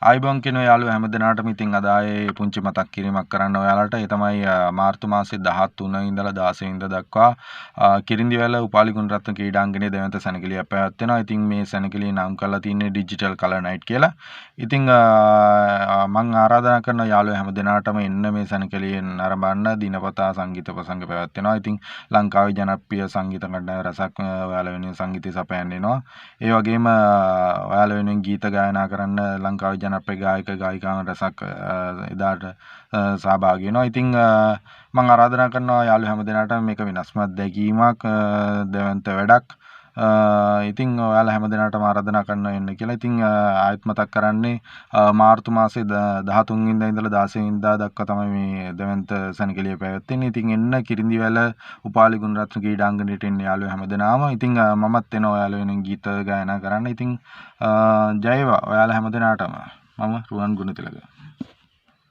ආයිබෝන් කියන යාළුවෝ හැමදෙනාටම ඉතින් අද ආයේ පුංචි මතක් කිරීමක් කරන්න ඔයාලට. ඒ තමයි මාර්තු මාසේ 13 ඉඳලා 16 වෙනිදා දක්වා කිරින්දිවැල උපාලි ගුණරත්න ක්‍රීඩාංගණයේ දෙවන්ත සැනකෙළියක් පැවැත්වෙනවා. ඉතින් මේ සැනකෙළිය නම් කරලා තින්නේ ඩිජිටල් කලර් නයිට් කියලා. ඉතින් මම ආරාධනා කරන යාළුවෝ හැමදෙනාටම එන්න මේ සැනකෙළියෙන් නරඹන්න දිනපතා සංගීත ප්‍රසංග පැවැත්වෙනවා. ඉතින් ලංකාවේ ජනප්‍රිය සංගීත කණ්ඩායම් රසක් ඔයාලා වෙනුවෙන් සංගීතය සපයන්න එනවා. ඒ වගේම ඔයාලා වෙනුවෙන් ගීත ගායනා කරන්න ලංකාවේ ජනප්‍රිය ගායක ගායිකාවන් රසක් එදාට සහභාගී වෙනවා. ඉතින් මම ආරාධනා කරනවා යාළුවෝ හැමදෙනාටම මේක වෙනස්ම අත්දැකීමක් දෙවන්ත වැඩක්. ඉතින් ඔයාලා හැමදෙනාටම ආරාධනා කරනවා එන්න කියලා. ඉතින් ආයෙත් මතක් කරන්නේ මාර්තු මාසේ 13 වෙනිදා ඉඳලා 16 වෙනිදා දක්වා තමයි මේ දෙවන්ත සැනකෙළිය පැවැත්වෙන්නේ. ඉතින් එන්න කිරින්දිවැල උපාලි ගුණරත්න ක්‍රීඩාංගණයට එන්න යාළුවෝ හැමදෙනාම. ඉතින් මමත් එනවා ඔයාලා වෙනුවෙන් ගීත ගායනා කරන්න. ඉතින් ජය වේවා ඔයාලා හැමදෙනාටම. මම රුවන් ගුණතිලක.